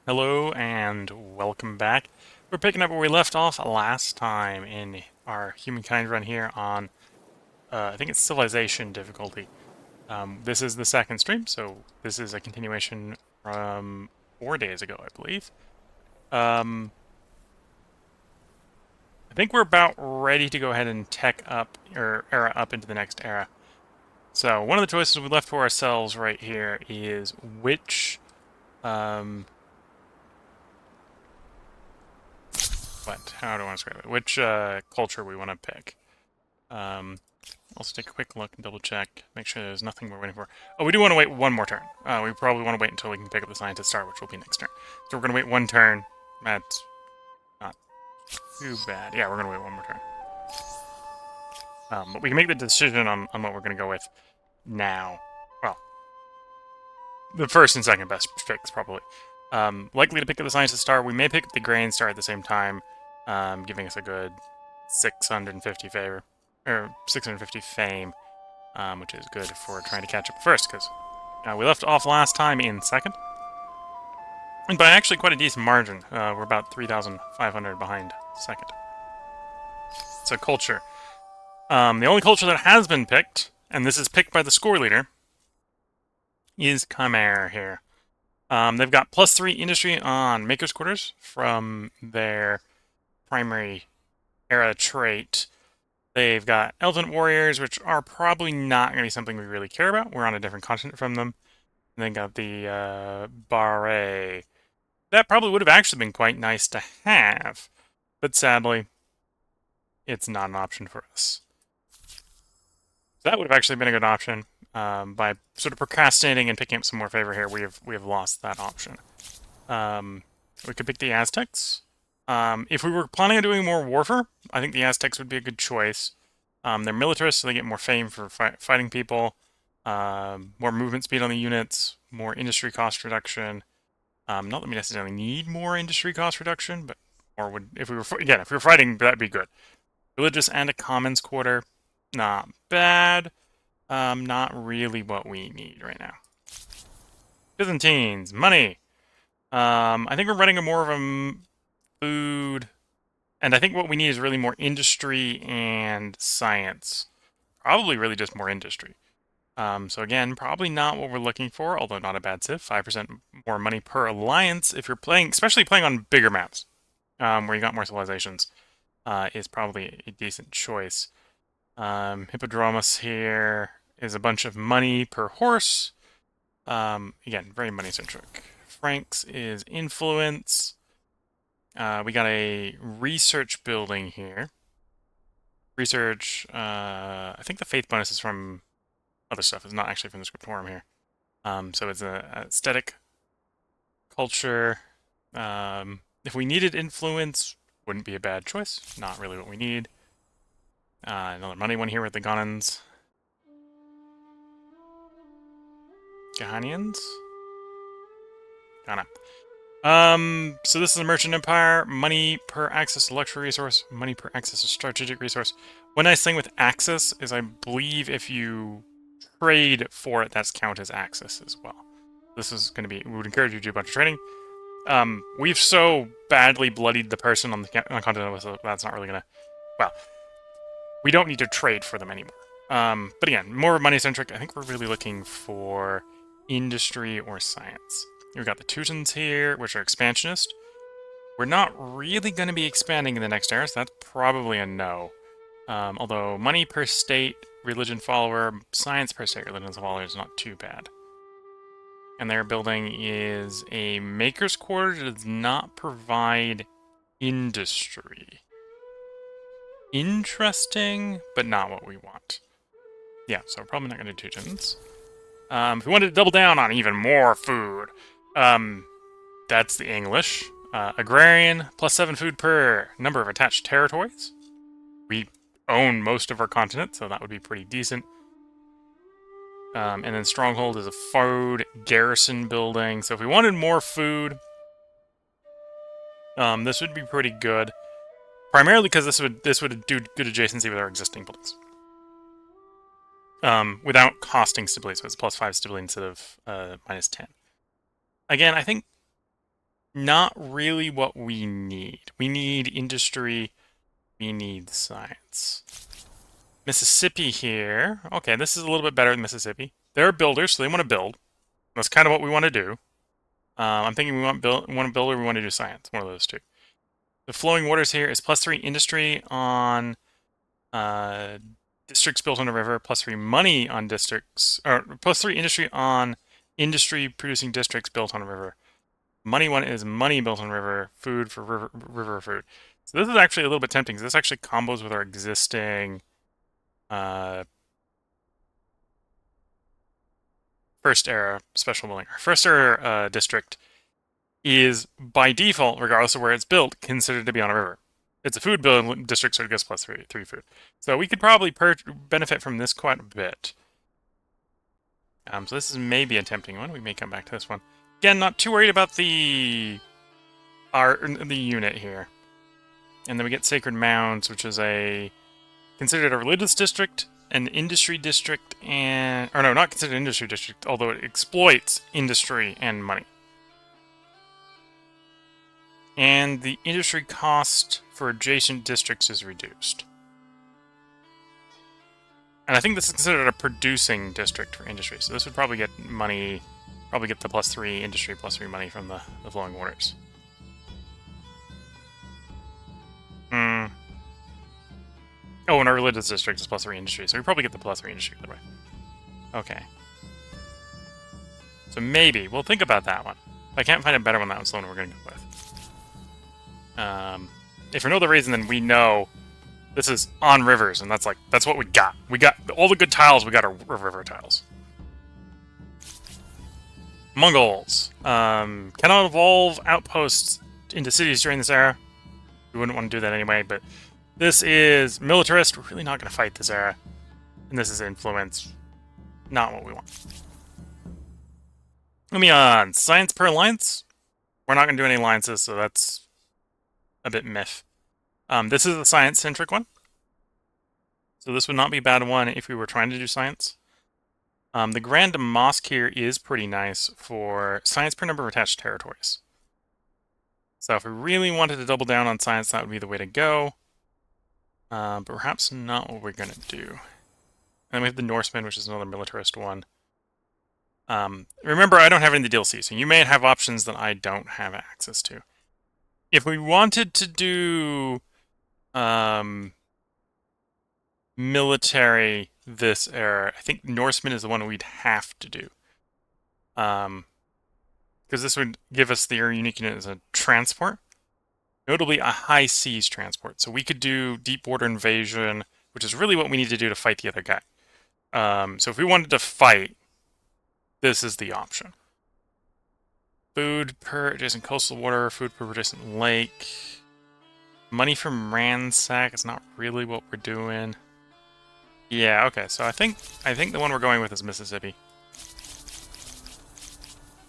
Hello and welcome back. We're picking up where we left off last time in our Humankind run here on, I think it's Civilization difficulty. This is the second stream, so this is a continuation from 4 days ago, I believe. I think we're about ready to go ahead and tech up, or era up into the next era. So one of the choices we left for ourselves right here is which, how do I want to describe it? Which culture we want to pick. Also take a quick look and double check, make sure there's nothing we're waiting for. Oh, we do want to wait one more turn. We probably want to wait until we can pick up the scientist star, which will be next turn. So we're going to wait one turn. That's not too bad. Yeah, we're going to wait one more turn. But we can make the decision on what we're going to go with now. Well, the first and second best picks, probably. Likely to pick up the scientist star. We may pick up the grain star at the same time, giving us a good 650 favor. Or 650 fame, which is good if we're trying to catch up first, because we left off last time in second. And by actually quite a decent margin. We're about 3,500 behind second. So culture. The only culture that has been picked, and this is picked by the score leader, is Chimera here. They've got +3 industry on Maker's Quarters from their primary era trait. They've got Elephant Warriors, which are probably not going to be something we really care about. We're on a different continent from them. And then got the Barre. That probably would have actually been quite nice to have. But sadly, it's not an option for us. So that would have actually been a good option. By sort of procrastinating and picking up some more favor here, we have lost that option. We could pick the Aztecs. If we were planning on doing more warfare, I think the Aztecs would be a good choice. They're militarists, so they get more fame for fighting people, more movement speed on the units, more industry cost reduction. Not that we necessarily need more industry cost reduction, but more would if we were if we were fighting, that'd be good. Religious and a commons quarter, not bad. Not really what we need right now. Byzantines, money. I think we're running a more of a food, and I think what we need is really more industry and science. Probably really just more industry. So again, probably not what we're looking for, although not a bad civ. 5% more money per alliance if you're playing, especially playing on bigger maps, where you got more civilizations, is probably a decent choice. Hippodromus here is a bunch of money per horse. Again, very money-centric. Franks is influence. We got a research building here. Research, I think the faith bonus is from other stuff. It's not actually from the scriptorum here. So it's an aesthetic culture. If we needed influence, wouldn't be a bad choice. Not really what we need. Another money one here with the Ghanans. Ghanaians? Ghana. So this is a merchant empire. Money per access to luxury resource. Money per access to strategic resource. One nice thing with access is I believe if you trade for it, that's count as access as well. This is going to be, we would encourage you to do a bunch of trading. We've so badly bloodied the person on the continent, so that's not really going to, well, we don't need to trade for them anymore. But again, more money-centric. I think we're really looking for industry or science. We've got the Teutons here, which are expansionist. We're not really going to be expanding in the next era, so that's probably a no. Although money per state, religion follower, science per state, religion follower is not too bad. And their building is a maker's quarter that does not provide industry. Interesting, but not what we want. Yeah, so we're probably not going to do Teutons. If we wanted to double down on even more food, that's the English. Agrarian, +7 food per number of attached territories. We own most of our continent, so that would be pretty decent. And then Stronghold is a food garrison building. So if we wanted more food, this would be pretty good. Primarily because this would do good adjacency with our existing buildings. Without costing stability, so it's +5 stability instead of -10. Again, I think not really what we need. We need industry, we need science. Mississippi here. Okay, this is a little bit better than Mississippi. They're builders, so they want to build. That's kind of what we want to do. I'm thinking we want to build or we want to do science. One of those two. The flowing waters here is +3 industry on districts built on a river, +3 money on districts, or +3 industry on industry producing districts built on a river. Money one is money built on river, food for river food. So this is actually a little bit tempting, because this actually combos with our existing first era special building. Our first era district is, by default, regardless of where it's built, considered to be on a river. It's a food building district, so it gets +3 food. So we could probably benefit from this quite a bit. So this is maybe a tempting one. We may come back to this one. Again, not too worried about the unit here. And then we get Sacred Mounds, which is considered a religious district, an industry district, or no, not considered an industry district, although it exploits industry and money. And the industry cost for adjacent districts is reduced. And I think this is considered a producing district for industry, so this would probably get money, probably get the +3 industry, +3 money from the flowing waters. Oh, and our religious district is +3 industry, so we probably get the +3 industry either way. Okay. So maybe, we'll think about that one. If I can't find a better one, that one's the one we're going to go with. If for no other reason than we know this is on rivers, and that's what we got. We got all the good tiles, we got our river tiles. Mongols. Cannot evolve outposts into cities during this era. We wouldn't want to do that anyway, but this is militarist. We're really not going to fight this era. And this is influence. Not what we want. Moving on. Science per alliance. We're not going to do any alliances, so that's a bit myth. This is a science-centric one. So this would not be a bad one if we were trying to do science. The Grand Mosque here is pretty nice for science per number of attached territories. So if we really wanted to double down on science, that would be the way to go. But perhaps not what we're going to do. And we have the Norseman, which is another militarist one. Remember, I don't have any of the DLC, so you may have options that I don't have access to. If we wanted to do military this era, I think Norseman is the one we'd have to do. Because this would give us the unique unit as a transport. Notably, a high seas transport. So we could do deep water invasion, which is really what we need to do to fight the other guy. So if we wanted to fight, this is the option. Food per adjacent coastal water, food per adjacent lake. Money from ransack is not really what we're doing. Yeah, okay, so I think the one we're going with is Mississippi.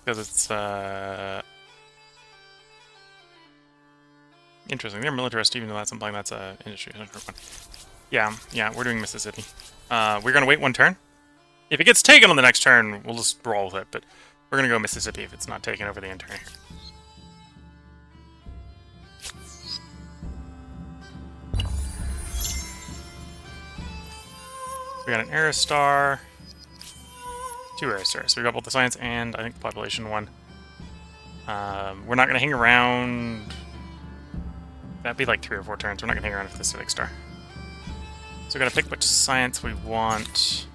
Because it's interesting. They're militarist, even though that's something that's a industry. Yeah, we're doing Mississippi. We're gonna wait one turn. If it gets taken on the next turn, we'll just roll with it, but we're gonna go Mississippi if it's not taken over the end turn. We got an Aerostar, 2 Aerostars. So we got both the science and I think the population one. We're not gonna hang around. That'd be like 3 or 4 turns. We're not gonna hang around for the Civic Star. So we're gonna pick which science we want.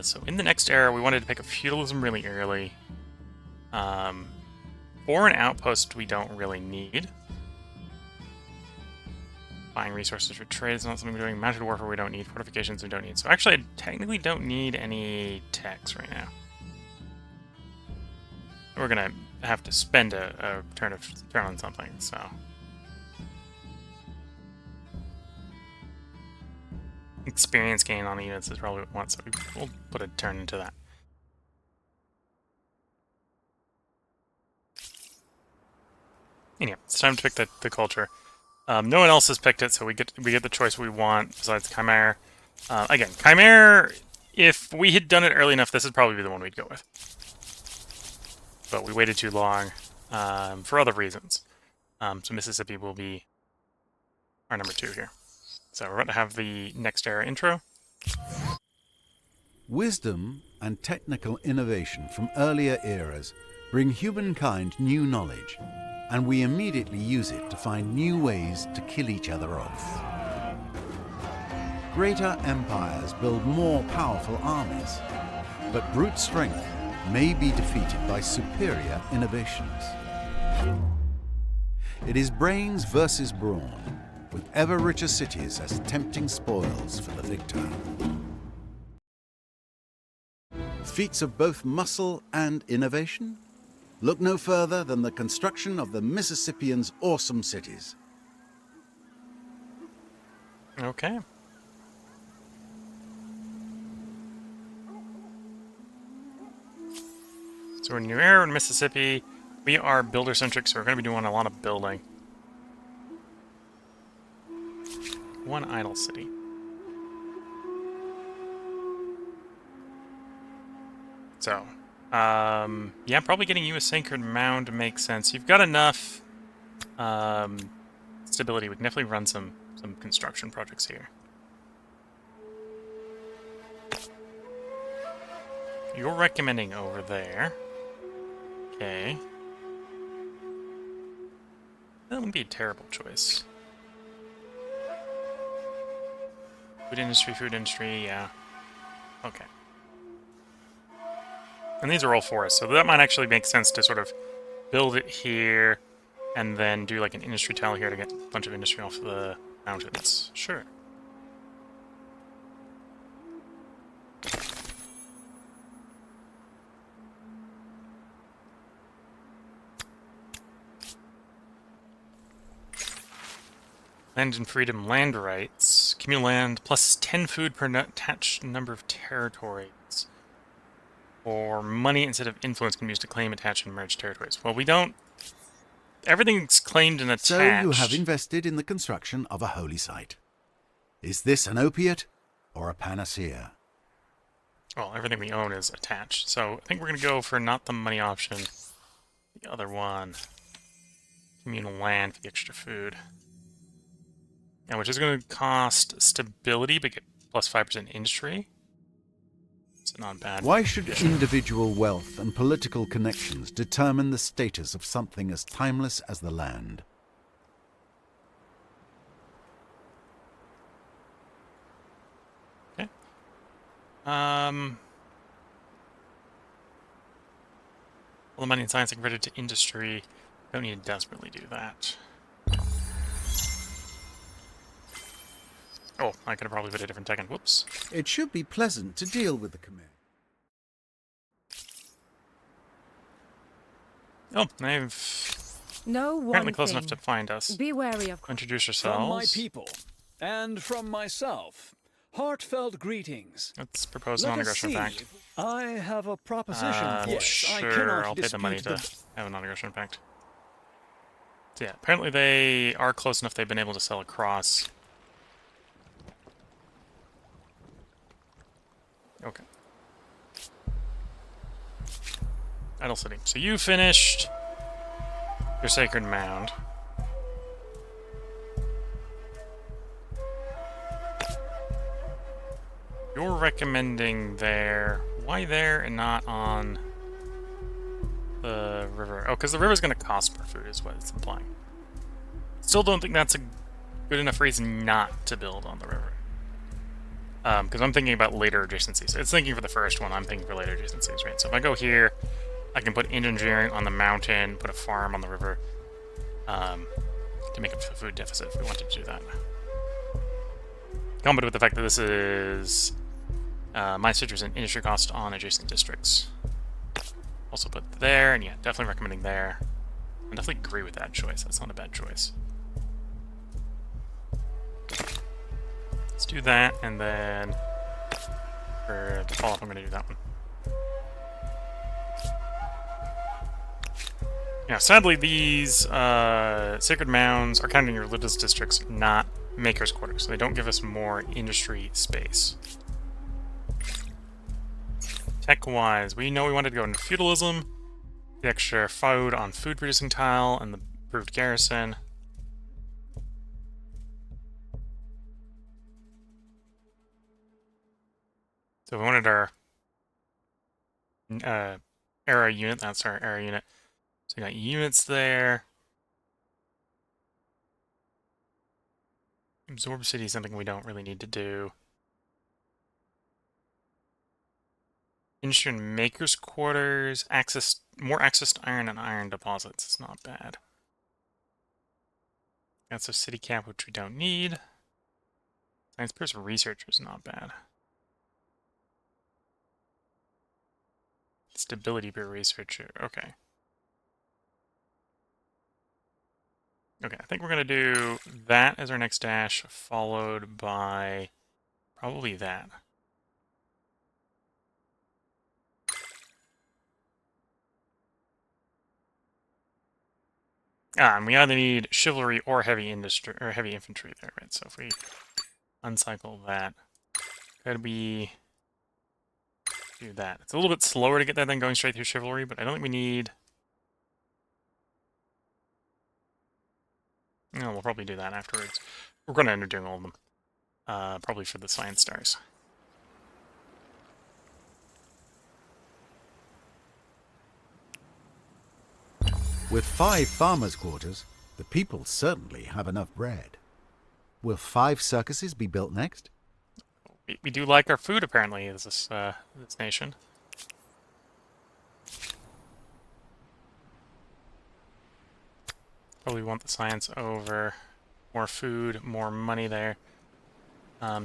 So in the next era, we wanted to pick a feudalism really early. Foreign outpost we don't really need. Buying resources for trade is not something we're doing. Mounted warfare we don't need. Fortifications we don't need. So actually, I technically don't need any techs right now. We're gonna have to spend a turn on something, so. Experience gain on the units is probably what we want, so we'll put a turn into that. Anyway, it's time to pick the culture. No one else has picked it, so we get the choice we want besides Chimera. Again, Chimera, if we had done it early enough, this would probably be the one we'd go with. but we waited too long for other reasons. So Mississippi will be our number 2 here. So we're about to have the next era intro. Wisdom and technical innovation from earlier eras bring humankind new knowledge, and we immediately use it to find new ways to kill each other off. Greater empires build more powerful armies, but brute strength may be defeated by superior innovations. It is brains versus brawn, with ever richer cities as tempting spoils for the victor. Feats of both muscle and innovation? Look no further than the construction of the Mississippians' awesome cities. Okay. So we're in New Era in Mississippi. We are builder-centric, so we're going to be doing a lot of building. One idle city. So, yeah, probably getting you a Sacred Mound makes sense. You've got enough stability. We can definitely run some construction projects here. You're recommending over there. Okay. That wouldn't be a terrible choice. Food industry, yeah. Okay. And these are all forests, so that might actually make sense to sort of build it here and then do like an industry tile here to get a bunch of industry off the mountains. Sure. Land and freedom, land rights. Communal land plus 10 food per attached number of territories. Or money instead of influence can be used to claim, attach, and merge territories. Well, we don't... Everything's claimed and attached. So you have invested in the construction of a holy site. Is this an opiate or a panacea? Well, everything we own is attached. So I think we're going to go for not the money option. The other one. Communal land for the extra food. Yeah, which is going to cost stability, but get plus 5% industry. It's not bad. Why should individual wealth and political connections determine the status of something as timeless as the land? Okay. All the money and science are converted to industry. Don't need to desperately do that. Oh, I could have probably put a different tech in. Whoops. It should be pleasant to deal with the command. Oh, they've No apparently one close thing. enough to find us. Be wary of Introduce From my yourselves. people, and from myself, heartfelt greetings. Let's propose Let us non-aggression see. pact. I have a proposition. Yes, I Sure, cannot I'll pay the money dispute to have a non-aggression pact. So yeah, apparently they are close enough they've been able to sell across. Okay. Idle City. So you finished your Sacred Mound. You're recommending there. Why there and not on the river? Oh, because the river's going to cost more food is what it's implying. Still don't think that's a good enough reason not to build on the river. Because I'm thinking about later adjacencies. It's thinking for the first one, I'm thinking for later adjacencies, right? So if I go here, I can put engineering on the mountain, put a farm on the river, to make up for the food deficit if we wanted to do that. Combined with the fact that this is my citrus and industry cost on adjacent districts. Also put there, and yeah, definitely recommending there. I definitely agree with that choice. That's not a bad choice. Let's do that, and then for the follow-up, I'm going to do that one. Yeah, sadly, these Sacred Mounds are counting your religious districts, not Maker's Quarters, so they don't give us more industry space. Tech-wise, we know we wanted to go into feudalism. The extra food on food producing tile and the improved garrison. So we wanted our era unit. That's our era unit. So we got units there. Absorb city is something we don't really need to do. Industry and makers quarters. More access to iron and iron deposits. It's not bad. That's a city cap, which we don't need. Science person researcher is not bad. Stability per researcher. Okay. Okay, I think we're going to do that as our next dash, followed by probably that. And we either need chivalry or heavy industry or heavy infantry there, right? So if we uncycle that, could we do that? It's a little bit slower to get that than going straight through chivalry, but I don't think we need. No, we'll probably do that afterwards. We're going to end up doing all of them, probably for the science stars. With 5 farmers' quarters, the people certainly have enough bread. Will 5 circuses be built next? We do like our food, apparently, as this nation. Probably want the science over. More food, more money there.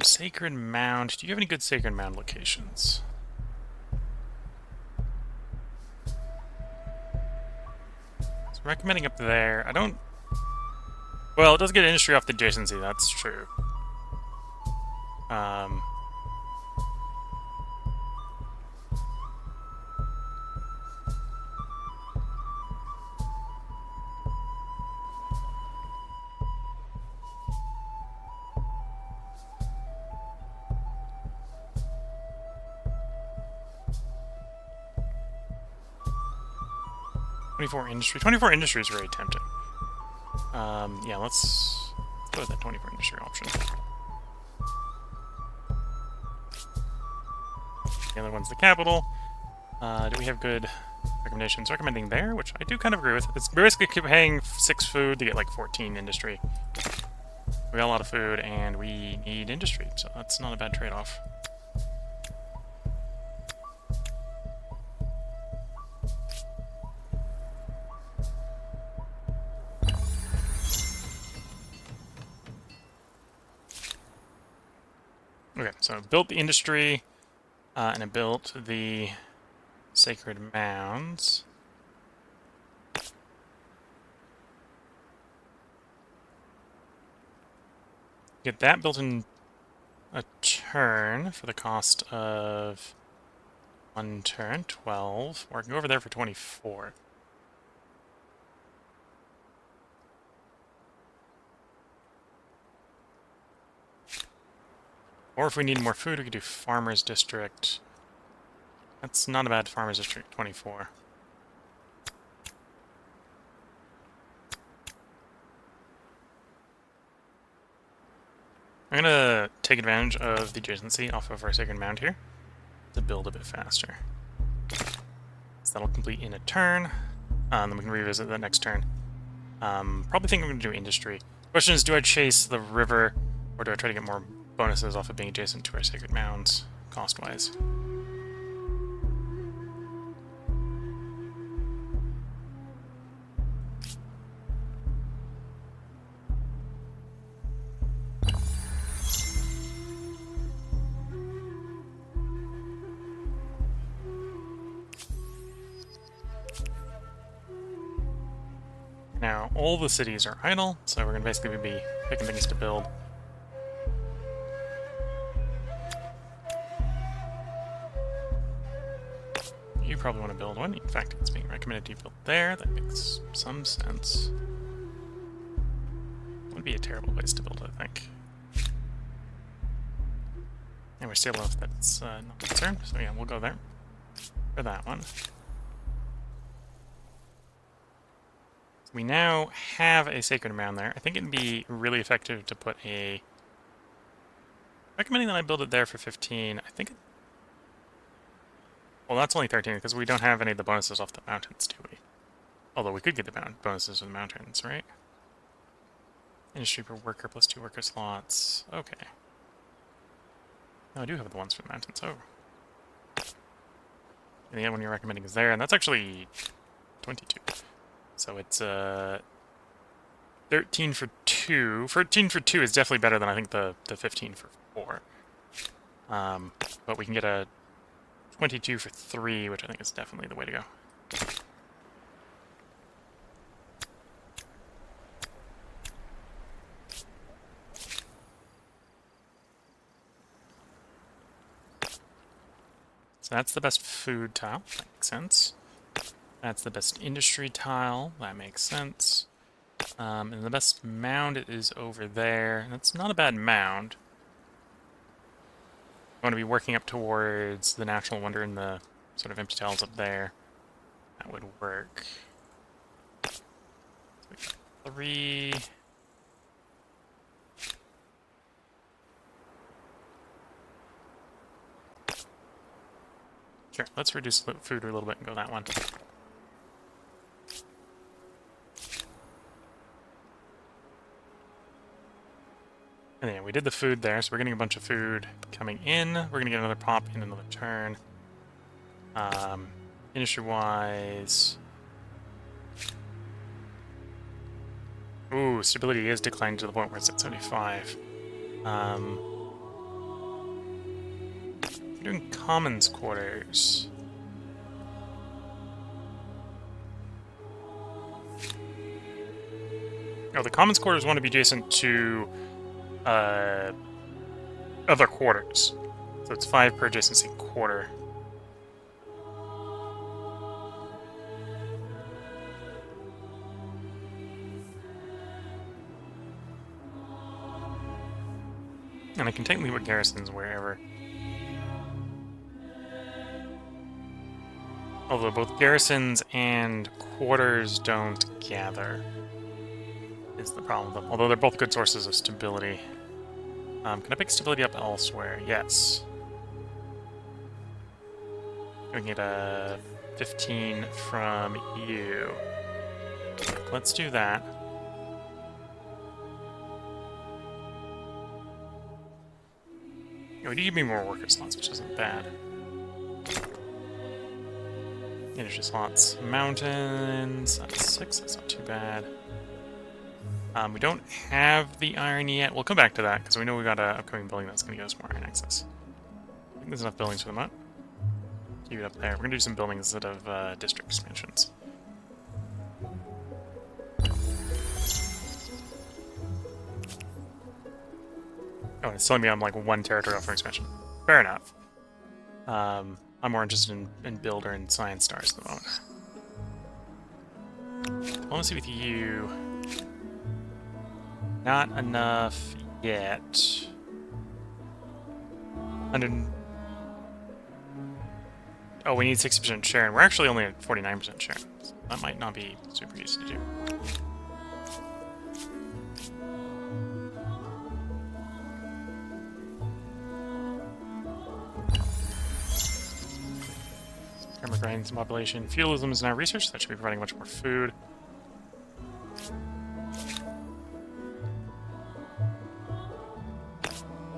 Sacred Mound. Do you have any good Sacred Mound locations? So recommending up there. I don't... Well, it does get industry off the adjacency, that's true. 24 industry. 24 industry is very tempting. Yeah, let's go with that 24 industry option. The other one's the capital. Do we have good recommendations? Recommending there, which I do kind of agree with. It's basically paying 6 food to get like 14 industry. We got a lot of food and we need industry, so that's not a bad trade-off. Okay, so I built the industry, and I built the sacred mounds. Get that built in a turn for the cost of 1 turn, 12. Or I can go over there for 24. Or if we need more food, we could do Farmers District. That's not a bad Farmers District, 24. I'm gonna take advantage of the adjacency off of our Sacred Mound here to build a bit faster. So that'll complete in a turn, and then we can revisit that next turn. Probably think I'm gonna do industry. Question is, do I chase the river, or do I try to get more bonuses off of being adjacent to our Sacred Mounds, cost-wise? Now, all the cities are idle, so we're going to basically be picking things to build. You probably want to build one. In fact, it's being recommended you build there. That makes some sense. Wouldn't be a terrible place to build, I think. And we're stable enough that it's not concerned, so yeah, we'll go there for that one. We now have a sacred mound there. I think it'd be really effective to put a... Recommending that I build it there for 15. I think... Well, that's only 13 because we don't have any of the bonuses off the mountains, do we? Although we could get the bonuses of the mountains, right? Industry per worker plus 2 worker slots. Okay. No, I do have the ones for the mountains. Oh. And the other one you're recommending is there, and that's actually 22. So it's 13 for 2. 13 for 2 is definitely better than I think the 15 for 4. But we can get a 22 for 3, which I think is definitely the way to go. So that's the best food tile. That makes sense. That's the best industry tile. That makes sense. And the best mound is over there. That's not a bad mound. I want to be working up towards the natural wonder and the sort of empty tiles up there. That would work. So we got 3. Sure, let's reduce food a little bit and go that one. And yeah, we did the food there, so we're getting a bunch of food coming in. We're going to get another pop in another turn. Industry-wise... Ooh, stability is declining to the point where it's at 75. We're doing commons quarters. Oh, the commons quarters want to be adjacent to other quarters. So it's 5 per adjacency quarter. And I can technically put garrisons wherever. Although both garrisons and quarters don't gather, is the problem with them. Although they're both good sources of stability. Can I pick stability up elsewhere? Yes. We can get a 15 from you. Let's do that. Oh, you give me more worker slots, which isn't bad. Industry slots. Mountains. That's 6, that's not too bad. We don't have the iron yet. We'll come back to that, because we know we got an upcoming building that's going to give us more iron access. I think there's enough buildings for the moment. Keep it up there. We're going to do some buildings instead of district expansions. Oh, it's telling me I'm like 1 territory off for expansion. Fair enough. I'm more interested in builder and science stars at the moment. Diplomacy with you. Not enough yet. 100. Oh, we need 60% share, and we're actually only at 49% share. So that might not be super easy to do. Grinds population. Feudalism is now research. That should be providing much more food.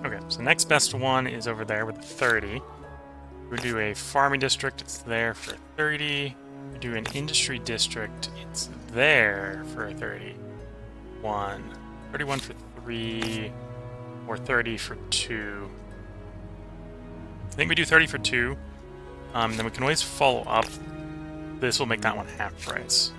Okay, so the next best one is over there with 30. We do a farming district. It's there for 30. We do an industry district. It's there for 31. 31 for 3, or 30 for 2. I think we do 30 for 2. Then we can always follow up. This will make that one half price.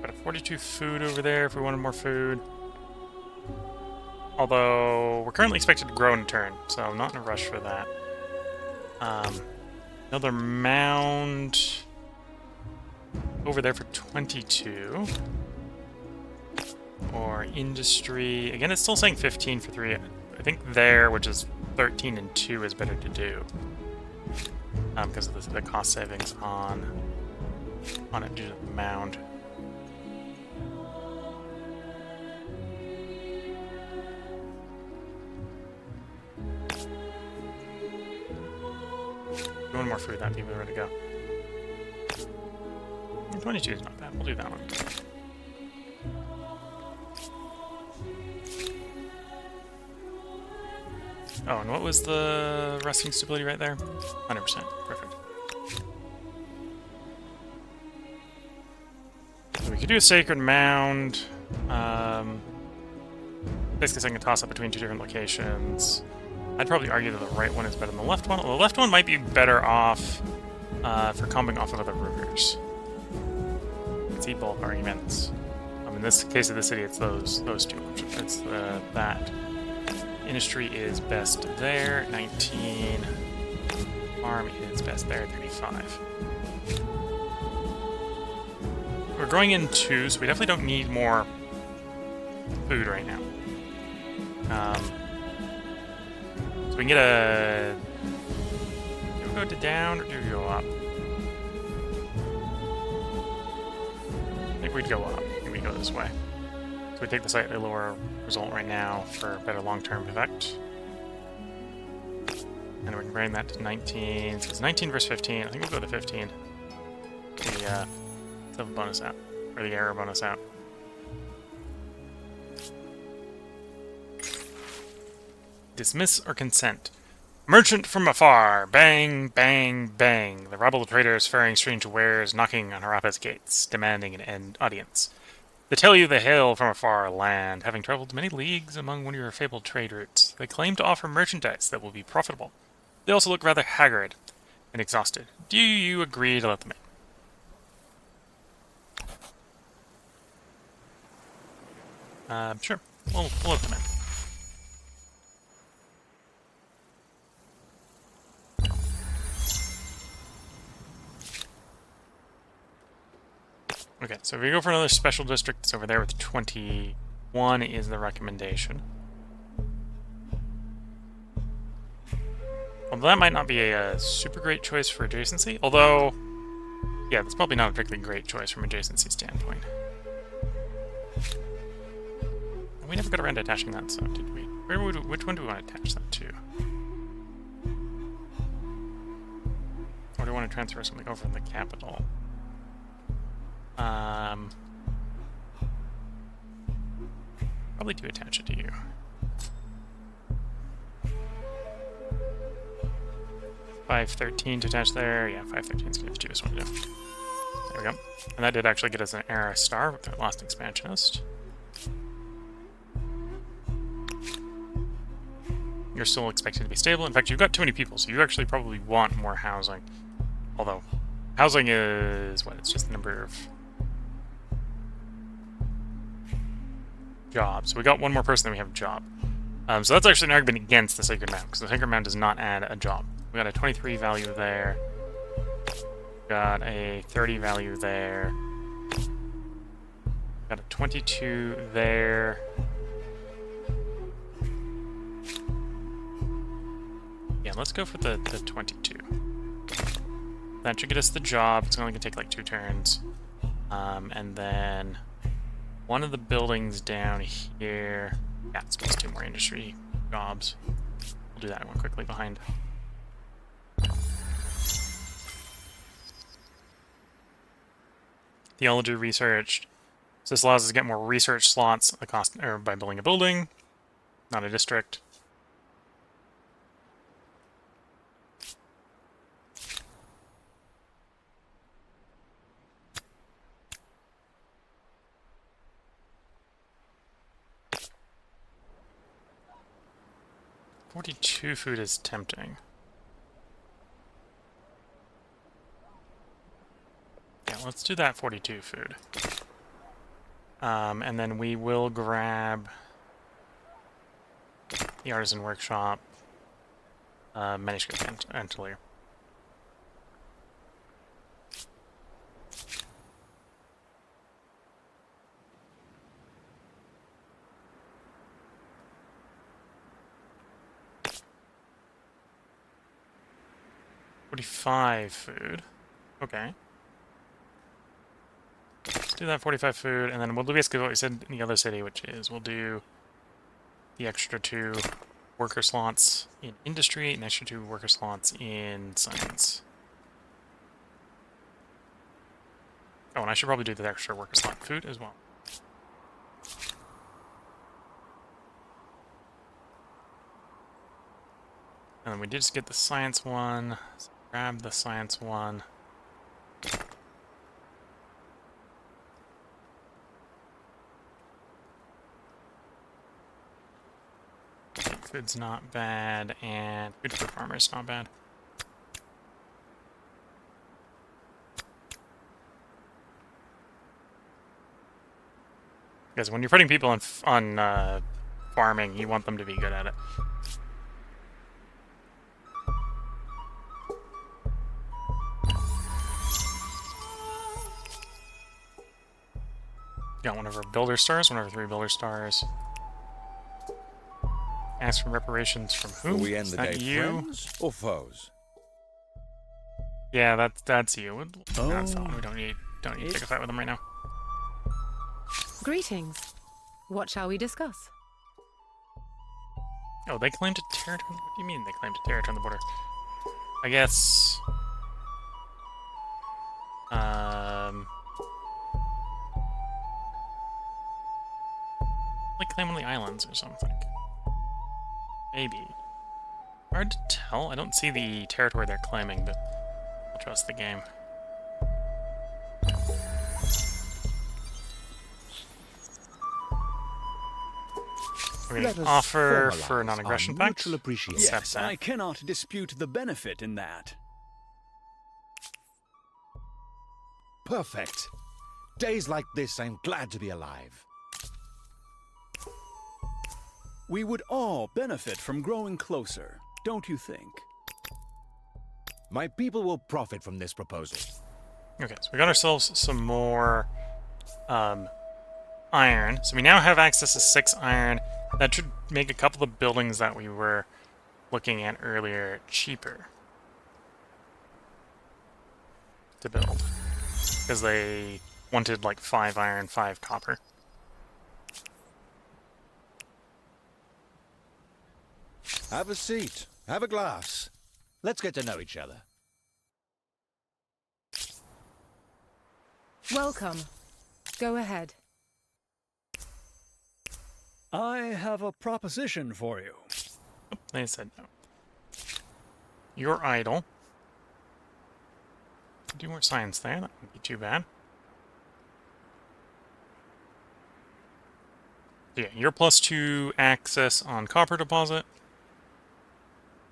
Got a 42 food over there if we wanted more food. Although, we're currently expected to grow in a turn, so I'm not in a rush for that. Another mound over there for 22. Or industry. Again, it's still saying 15 for 3. I think there, which is 13 and 2, is better to do. Because of the cost savings on it due to the mound. One more food, that'd be ready to go. 22 is not bad. We'll do that one. Oh, and what was the resting stability right there? 100%. Perfect. So we could do a sacred mound. Basically saying a toss-up between two different locations. I'd probably argue that the right one is better than the left one. Well, the left one might be better off for combing off of other rivers. Let's see both arguments. In this case of the city, it's those two options. It's that. Industry is best there, 19. Farm is best there, 35. We're growing in 2, so we definitely don't need more food right now. So we can get a... Do we go to down or do we go up? I think we'd go up. I think we go this way. So we take the slightly lower result right now for better long-term effect. And we can bring that to 19. So it's 19 versus 15. I think we'll go to 15. The bonus out. Or the error bonus out. Dismiss or consent. Merchant from afar. Bang, bang, bang. The rabble of traders faring strange wares knocking on Harappa's gates, demanding an end audience. They tell you they hail from a far land, having traveled many leagues among one of your fabled trade routes. They claim to offer merchandise that will be profitable. They also look rather haggard and exhausted. Do you agree to let them in? Sure. We'll let them in. Okay, so if we go for another special district, it's over there with 21 is the recommendation. Although that might not be a super great choice for adjacency, although, yeah, that's probably not a particularly great choice from adjacency standpoint. And we never got around to attaching that, so did we? Which one do we want to attach that to? Or do we want to transfer something over in the capital? Probably do attach it to you. 513 to attach there. Yeah, 513 is going to be the cheapest one to do. There we go. And that did actually get us an era star with that last expansionist. You're still expected to be stable. In fact, you've got too many people, so you actually probably want more housing. Although, housing is, what, it's just the number of jobs. So we got one more person than we have a job. So that's actually an argument against the Sacred Mound, because the Sacred Mound does not add a job. We got a 23 value there. Got a 30 value there. Got a 22 there. Yeah, let's go for the 22. That should get us the job. It's only going to take like 2 turns. And then one of the buildings down here. Yeah, let's get us 2 more industry jobs. We'll do that one quickly behind. Theology research. So this allows us to get more research slots at the cost, or by building a building, not a district. $42 food is tempting. Yeah, let's do that 42 food. And then we will grab the artisan workshop, manuscript atelier. $45 food. Okay. Let's do that 45 food, and then we'll do basically what we said in the other city, which is we'll do the extra 2 worker slots in industry and extra 2 worker slots in science. Oh, and I should probably do the extra worker slot food as well. And then we did just get the science one. So grab the science one. Food's not bad, and food for farmers not bad. Because when you're putting people on farming, you want them to be good at it. Got one of our builder stars, one of our 3 builder stars. Ask for reparations from who? Will we end the day you? friends or foes? Yeah, that's you. Oh. That's not, we don't need to take a fight with them right now. Greetings. What shall we discuss? Oh, they claimed a territory? What do you mean they claimed a territory on the border? I guess... like claim on the islands or something. Maybe. Hard to tell. I don't see the territory they're claiming, but I'll trust the game. We're going to offer for a non-aggression pact. Mutual appreciation. Accept Yes, that. I cannot dispute the benefit in that. Perfect. Days like this, I'm glad to be alive. We would all benefit from growing closer, don't you think? My people will profit from this proposal. Okay, so we got ourselves some more iron. So we now have access to 6 iron. That should make a couple of buildings that we were looking at earlier cheaper to build. Because they wanted like 5 iron, 5 copper. Have a seat. Have a glass. Let's get to know each other. Welcome. Go ahead. I have a proposition for you. Oh, they said no. You're idle. Do more science there, that wouldn't be too bad. Yeah, you're +2 access on copper deposit.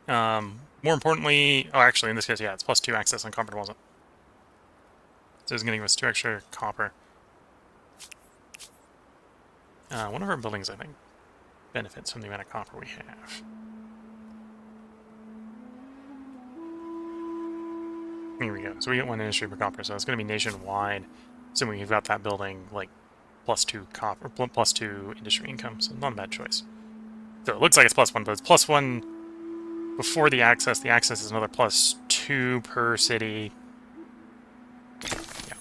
More importantly, oh, actually, in this case, yeah, it's +2 access on copper deposit. So it's going to give us 2 extra copper. One of our buildings, I think, benefits from the amount of copper we have. Here we go. So we get 1 industry per copper, so it's going to be nationwide. Assuming we've got that building, like, +2 copper, +2 industry income, so not a bad choice. So it looks like it's +1, but it's +1 before the access. The access is another +2 per city. Yeah.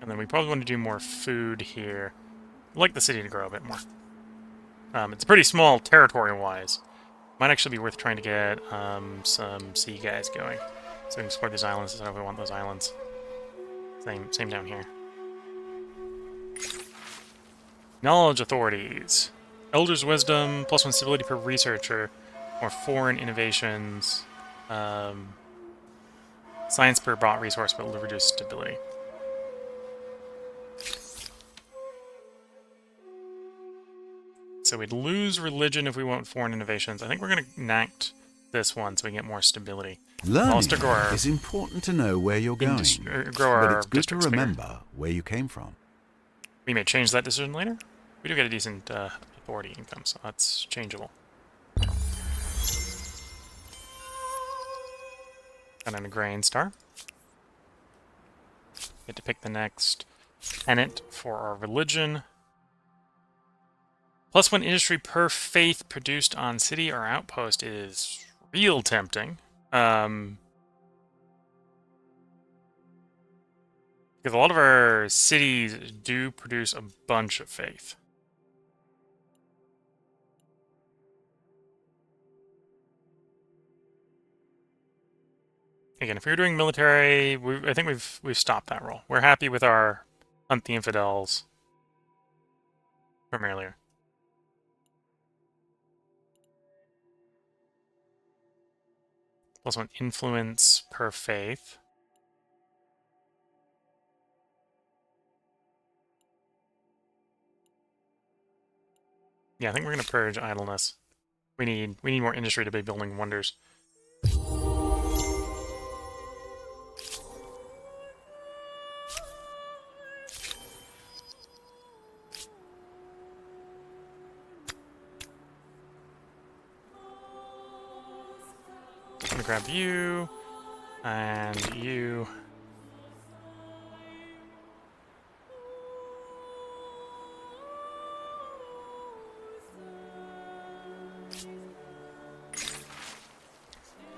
And then we probably want to do more food here. I'd like the city to grow a bit more. It's pretty small territory-wise. Might actually be worth trying to get some sea guys going. So we can explore these islands if we want those islands. Same down here. Knowledge authorities. Elder's wisdom, +1 stability per researcher, or foreign innovations. Science per brought resource, but reduced stability. So we'd lose religion if we want foreign innovations. I think we're going to enact this one so we get more stability. Learning to grow our is important to know where you're going, grow our but it's good to districts bigger. remember where you came from. We may change that decision later. We do get a decent authority income, so that's changeable. And then a grain star. Get to pick the next tenant for our religion. +1 industry per faith produced on city or outpost is real tempting. Because a lot of our cities do produce a bunch of faith. Again, if we were doing military, I think we've stopped that role. We're happy with our hunt the infidels from earlier. +1 influence per faith. Yeah, I think we're gonna purge idleness. We need more industry to be building wonders. I'm gonna grab you and you.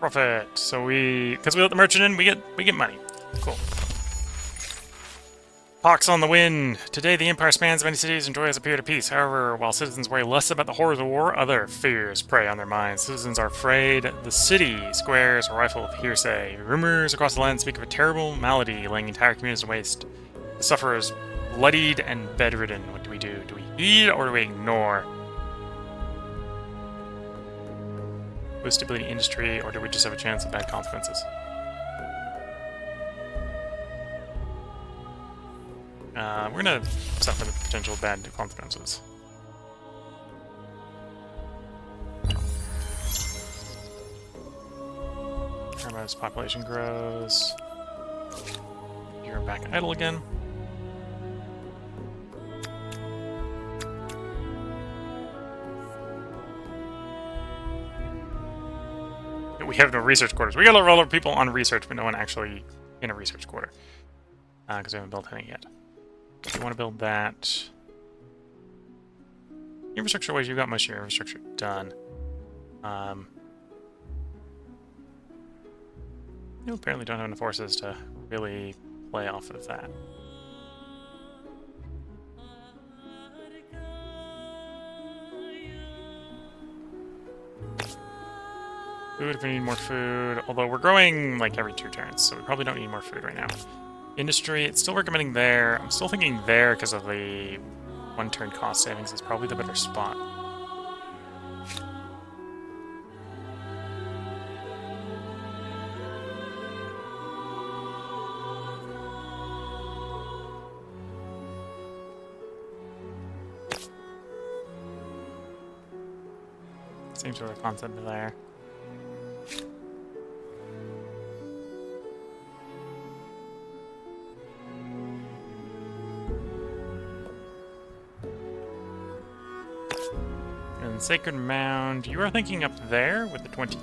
Profit. So because we let the merchant in, we get money. Cool. Pox on the wind. Today the Empire spans many cities and joys appear to peace. However, while citizens worry less about the horrors of war, other fears prey on their minds. Citizens are afraid the city squares are rifled with hearsay. Rumors across the land speak of a terrible malady laying entire communities to waste. The sufferers bloodied and bedridden. What do we do? Do we heed or do we ignore? Boost stability industry, or do we just have a chance of bad consequences? We're gonna suffer the potential bad consequences. Everybody's population grows. You're back idle again. We have no research quarters. We got a lot of people on research, but no one actually in a research quarter. Because we haven't built any yet. If you want to build that... Infrastructure-wise, you got most of your infrastructure done. You apparently don't have enough forces to really play off of that. Food if we need more food, although we're growing like every 2 turns, so we probably don't need more food right now. Industry, it's still recommending there. I'm still thinking there because of the 1 turn cost savings is probably the better spot. Same sort of concept there. And Sacred Mound, you are thinking up there with the 20.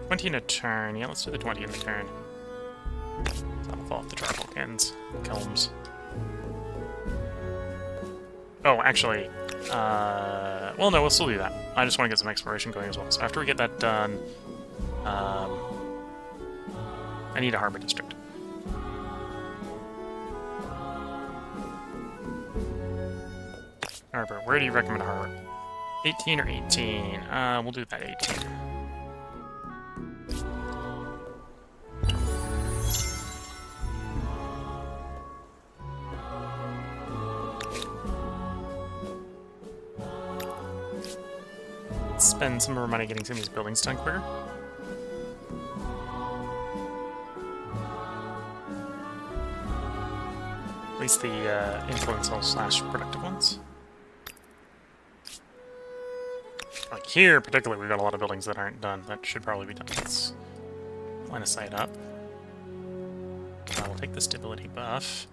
20 in a turn. Yeah, let's do the 20 in a turn. That'll fall off the charcoal cans. Kilns. Oh, actually, well, no, we'll still do that. I just want to get some exploration going as well. So after we get that done, I need a harbor district. Harbor, where do you recommend a harbor? 18 or 18? We'll do that 18. Spend some of our money getting some of these buildings done quicker. At least the influential / productive ones. Like here, particularly, we've got a lot of buildings that aren't done. That should probably be done. Let's line of sight up. We'll take the stability buff.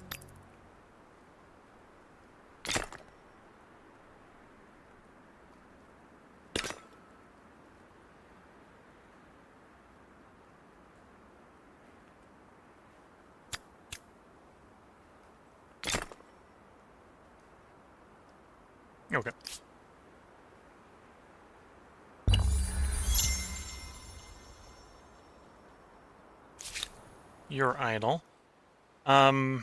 Okay. You're idle. Food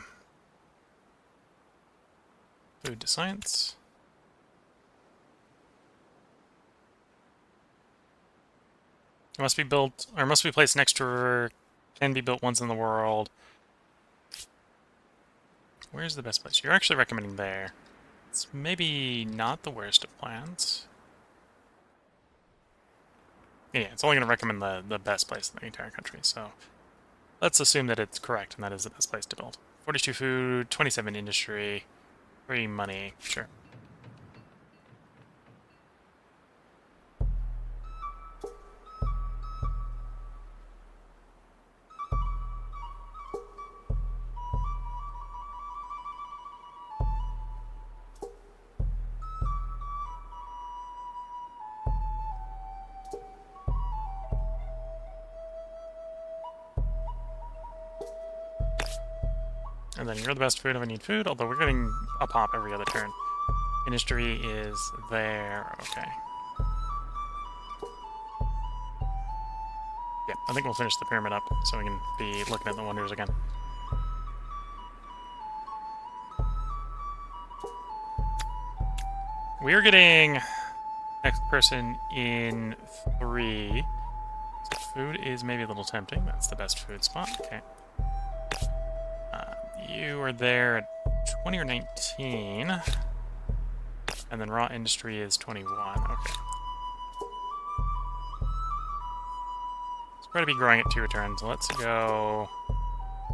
to science. It must be built, or must be placed next to a river. Can be built once in the world. Where's the best place? You're actually recommending there. It's maybe not the worst of plans. Yeah, it's only going to recommend the best place in the entire country, so let's assume that it's correct, and that is the best place to build. 42 food, 27 industry, 3 money, sure. And then you're the best food if I need food, although we're getting a pop every other turn. Industry is there, okay. Yeah, I think we'll finish the pyramid up so we can be looking at the wonders again. We're getting next person in 3. So food is maybe a little tempting. That's the best food spot. Okay. You are there at 20 or 19. And then raw industry is 21. Okay. It's going to be growing at 2 returns. Let's go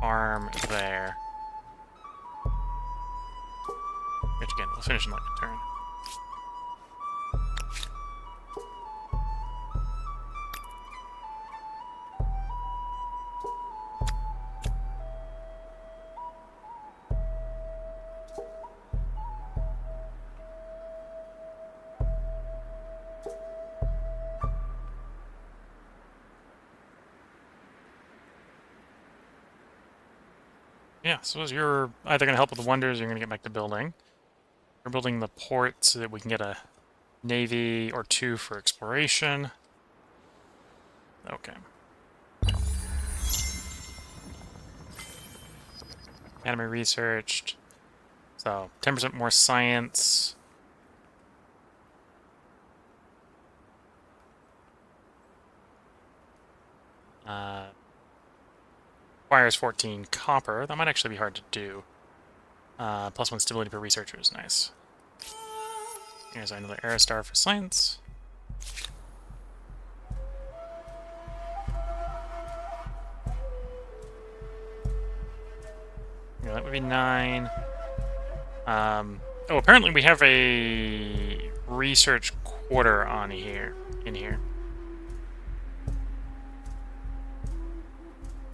farm there. Which again, we'll finish in like a turn. Yeah, so as you're either going to help with the wonders or you're going to get back to building. We're building the port so that we can get a navy or 2 for exploration. Okay. Anime researched. So 10% more science. Requires 14 copper. That might actually be hard to do. +1 stability per researcher is nice. Here's another Aerostar for science. Yeah, that would be 9. Oh, apparently we have a research quarter on here, in here.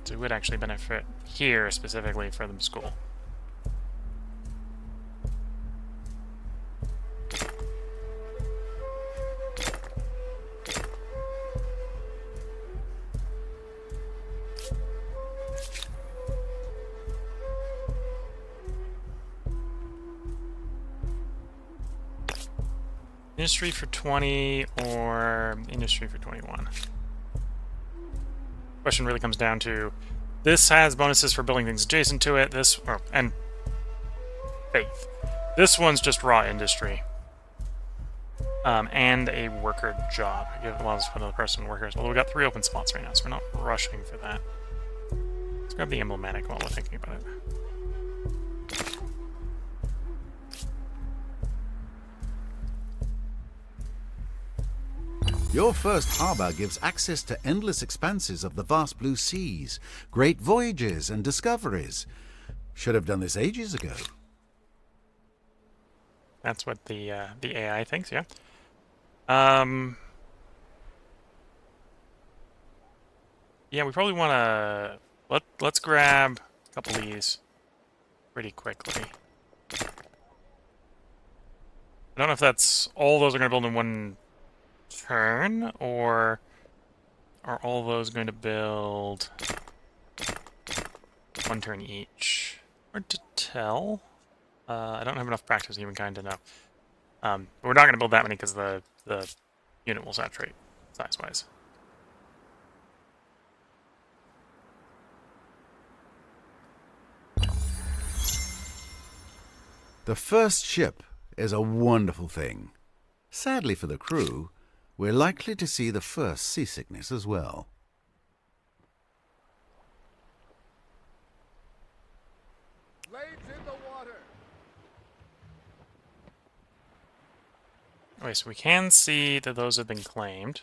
So we would actually benefit here specifically for the school. Industry for 20 or industry for 21. Question really comes down to this has bonuses for building things adjacent to it. This and faith. This one's just raw industry. And a worker job. It allows us to put another person in workers. Although we got 3 open spots right now, so we're not rushing for that. Let's grab the emblematic while we're thinking about it. Your first harbour gives access to endless expanses of the vast blue seas, great voyages and discoveries. Should have done this ages ago. That's what the AI thinks, yeah. Yeah, we probably want to... Let's grab a couple of these pretty quickly. I don't know if that's... All those are going to build in one turn, or are all those going to build one turn each? Hard to tell. I don't have enough practice with Humankind to know. But we're not going to build that many because the unit will saturate size-wise. The first ship is a wonderful thing. Sadly for the crew, we're likely to see the first seasickness as well. Okay, so we can see that those have been claimed.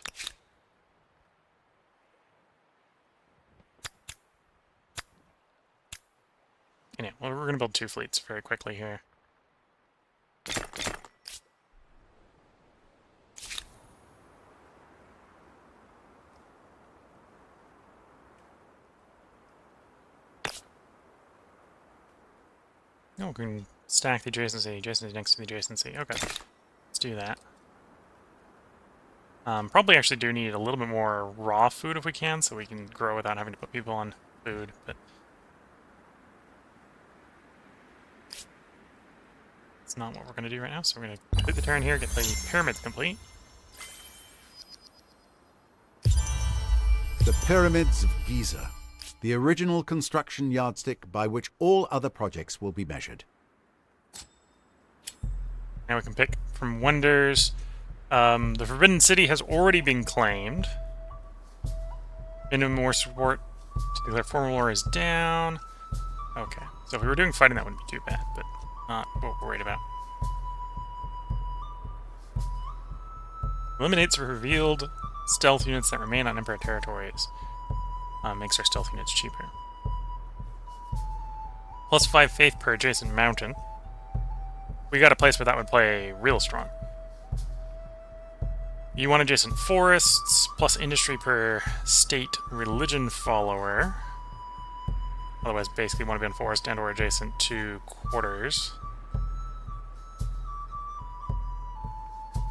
Yeah, well, we're going to build 2 fleets very quickly here. No, we can stack the adjacency. Adjacency next to the adjacency. Okay, let's do that. Probably actually do need a little bit more raw food if we can, so we can grow without having to put people on food, but... That's not what we're going to do right now, so we're going to complete the turn here, get the pyramids complete. The Pyramids of Giza, the original construction yardstick by which all other projects will be measured. Now we can pick from wonders. The Forbidden City has already been claimed. Minimum war support to declare formal war is down. Okay, so if we were doing fighting, that wouldn't be too bad, but not what we're worried about. Eliminates revealed stealth units that remain on Emperor territories. Makes our stealth units cheaper. Plus 5 faith per adjacent mountain. We got a place where that would play real strong. You want adjacent forests, plus industry per state religion follower. Otherwise, basically want to be on forest and or adjacent to quarters.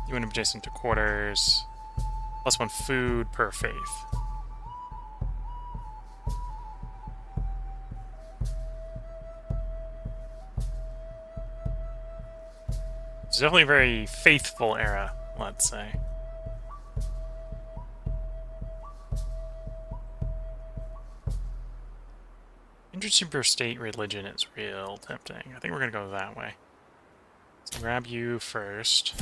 You want adjacent to quarters, plus 1 food per faith. It's definitely a very faithful era, let's say. Interesting per state religion is real tempting. I think we're gonna go that way. So grab you first.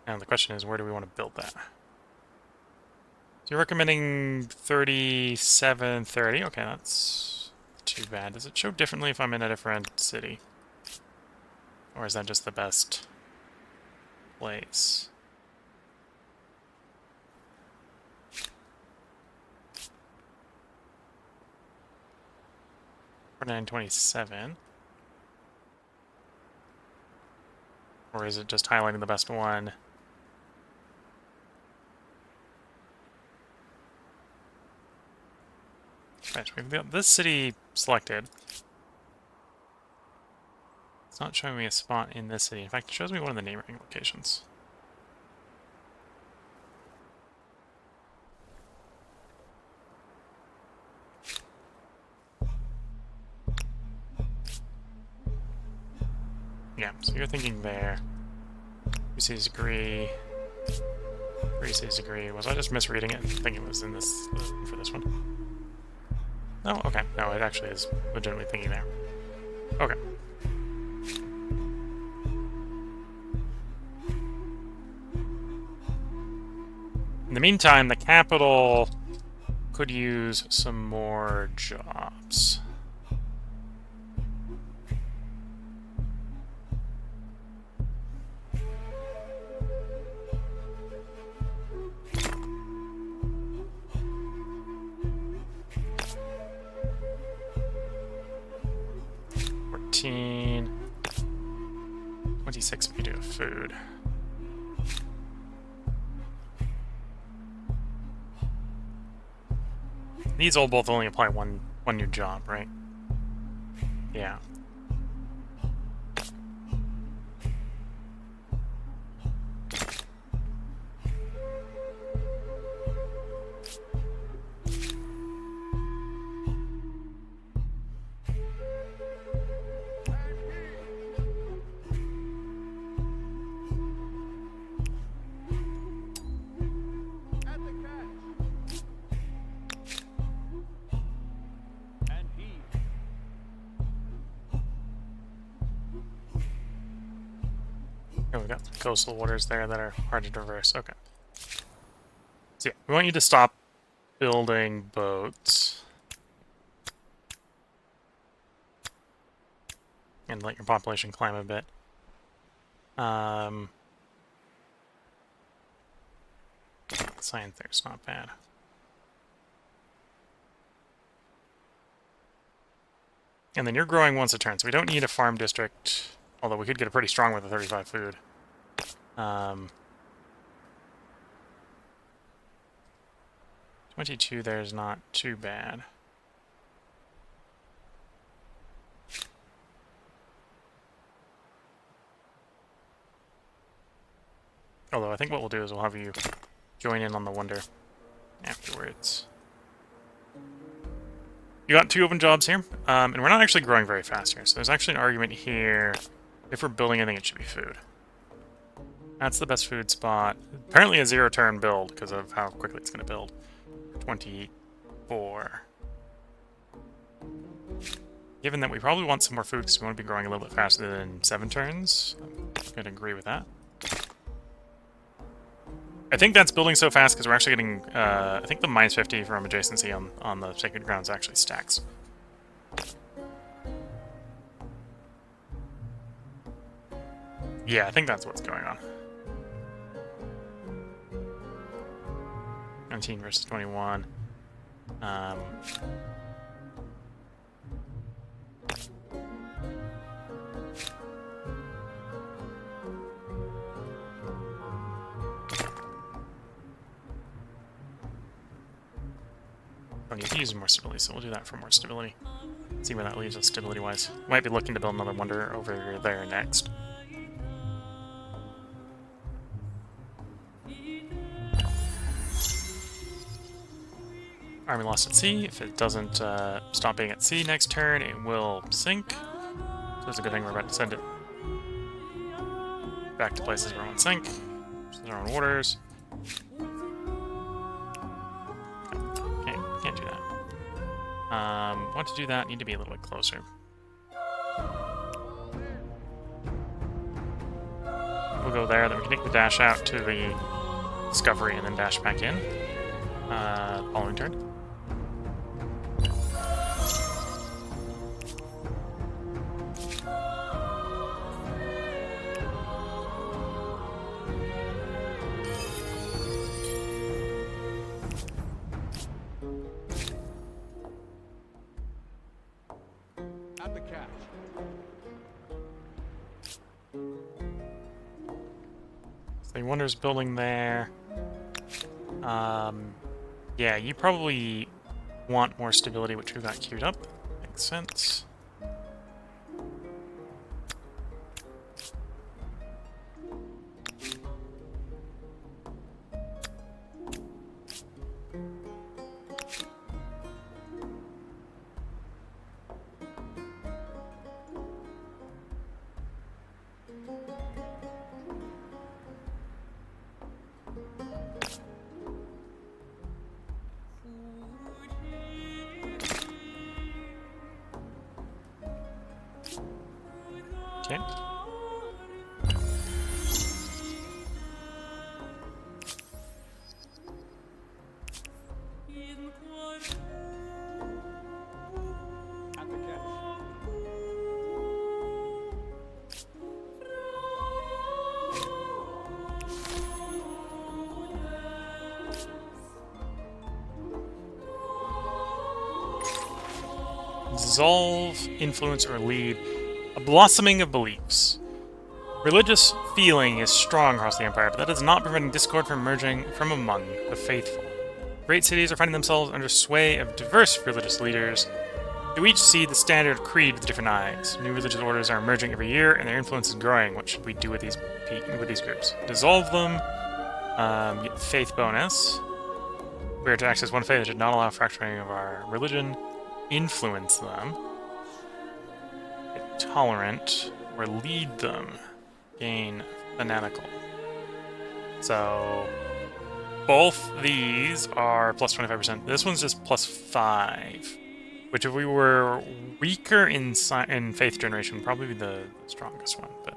Now the question is, where do we want to build that? So you're recommending 3730. Okay, that's too bad. Does it show differently if I'm in a different city? Or is that just the best place? 927. Or is it just highlighting the best one? Right, we've got this city selected. It's not showing me a spot in this city. In fact, it shows me one of the neighboring locations. Yeah, so you're thinking there. 2 cities agree. 3 cities agree. Was I just misreading it? I think it was in this for this one. No, okay. No, it actually is legitimately thinking there. Okay. In the meantime, the capital could use some more jobs. 26 we could do food. These all both only apply one new job, right? Yeah. Oh, we got coastal waters there that are hard to traverse. Okay. So yeah, we want you to stop building boats. And let your population climb a bit. Science there's not bad. And then you're growing once a turn, so we don't need a farm district, although we could get a pretty strong with a 35 food. 22 there's not too bad. Although I think what we'll do is we'll have you join in on the wonder afterwards. You got 2 open jobs here, and we're not actually growing very fast here, so there's actually an argument here. If we're building anything, it should be food. That's the best food spot. Apparently a 0-turn build because of how quickly it's going to build. 24. Given that we probably want some more food because we want to be growing a little bit faster than 7 turns, I'm going to agree with that. I think that's building so fast because we're actually getting, I think the -50 from adjacency on the Sacred Grounds actually stacks. Yeah, I think that's what's going on. 19 versus 21. I need to use more stability, so we'll do that for more stability. See where that leaves us stability-wise. Might be looking to build another wonder over there next. Army lost at sea. If it doesn't stop being at sea next turn, it will sink. So it's a good thing we're about to send it back to places where it won't sink. Just our own waters. Can't do that. Want to do that, need to be a little bit closer. We'll go there, then we can take the dash out to the Discovery and then dash back in. Following turn. At the catch. So the Wonder's building there. Yeah, you probably want more stability, which we've got queued up. Makes sense. Okay. At the catch. Dissolve, influence, or lead. A blossoming of beliefs. Religious feeling is strong across the Empire, but that is not preventing discord from emerging from among the faithful. Great cities are finding themselves under sway of diverse religious leaders who each see the standard creed with different eyes. New religious orders are emerging every year, and their influence is growing. What should we do with these groups? Dissolve them. Get faith bonus. We are to access one faith that should not allow fracturing of our religion. Influence them. Get tolerant. Or lead them. Gain fanatical. So both these are plus 25%. This one's just plus 5. Which, if we were weaker in faith generation, would probably be the strongest one. But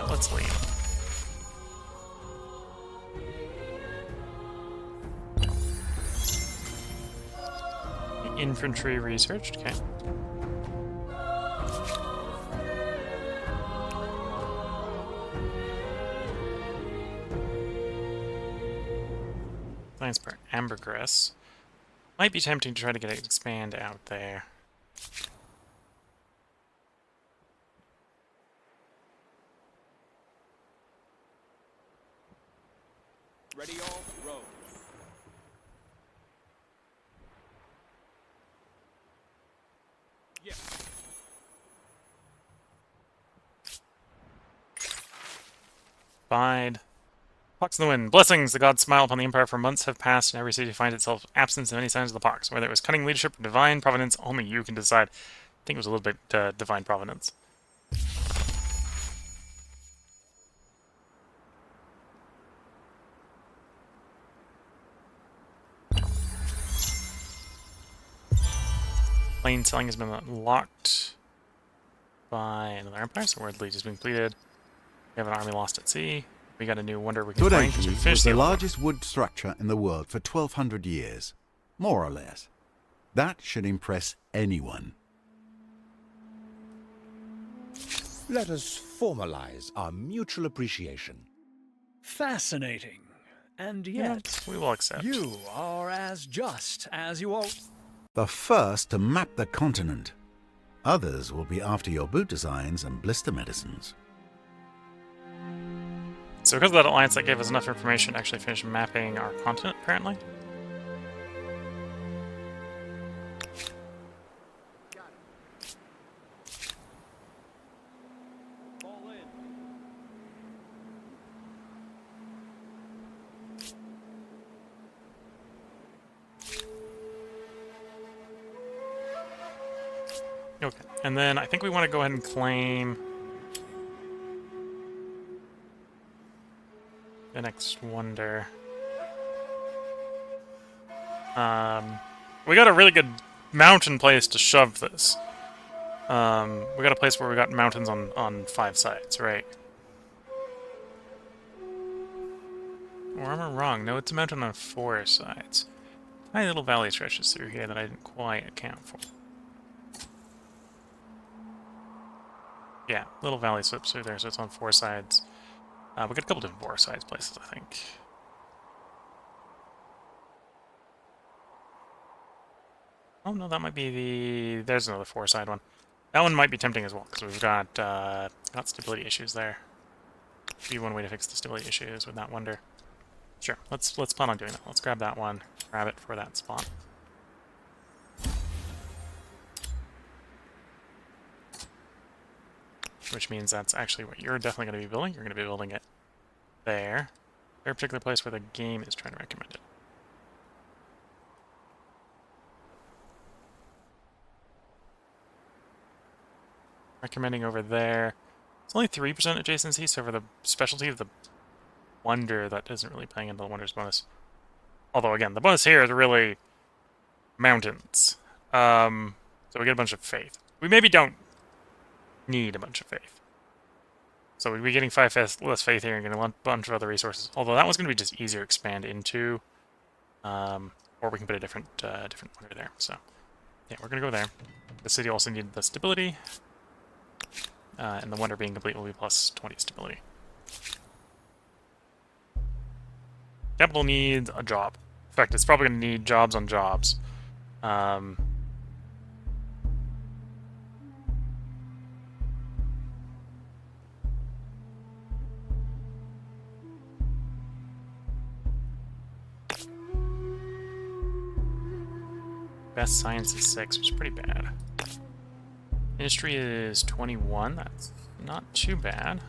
let's lead. Infantry researched. Okay. Science per ambergris. Might be tempting to try to get it expand out there. Ready all, row. Yeah. Bide. Pox in the wind. Blessings! The gods smile upon the Empire for months have passed, and every city finds itself absent of any signs of the pox. Whether it was cunning leadership or divine providence, only you can decide. I think it was a little bit divine providence. Plain selling has been unlocked by another empire, so word lead has been completed. We have an army lost at sea. We got a new wonder we can find because we Today finished was the the old one. largest wood structure in the world for 1,200 years, more or less. That should impress anyone. Let us formalize our mutual appreciation. Fascinating. And yet, Yes, we will accept. you are as just as you all. The first to map the continent. Others will be after your boot designs and blister medicines. So because of that alliance, that gave us enough information to actually finish mapping our continent, apparently. Fall in. Okay, and then I think we want to go ahead and claim the next wonder. We got a really good mountain place to shove this. We got a place where we got mountains on 5 sides, right? Or am I wrong? No, it's a mountain on 4 sides. Tiny little valley stretches through here that I didn't quite account for. Yeah, little valley slips through there, so it's on 4 sides. We got a couple different 4 sides places, I think. Oh no, that might be the... There's another 4-side one. That one might be tempting as well, because we've got stability issues there. Be one way to fix the stability issues with that wonder. Sure, let's plan on doing that. Let's grab that one, grab it for that spot. Which means that's actually what you're definitely going to be building. You're going to be building it there. Very particular place where the game is trying to recommend it. Recommending over there. It's only 3% adjacency, so for the specialty of the wonder, that isn't really playing into the wonder's bonus. Although, again, the bonus here is really mountains. So we get a bunch of faith. We maybe don't need a bunch of faith. So we'd be getting 5 less faith here and getting a bunch of other resources. Although that one's going to be just easier to expand into. Or we can put a different wonder there. So, yeah, we're going to go there. The city also needed the stability. And the wonder being complete will be plus 20 stability. Capital needs a job. In fact, it's probably going to need jobs on jobs. Best science is 6, which is pretty bad. Industry is 21. That's not too bad.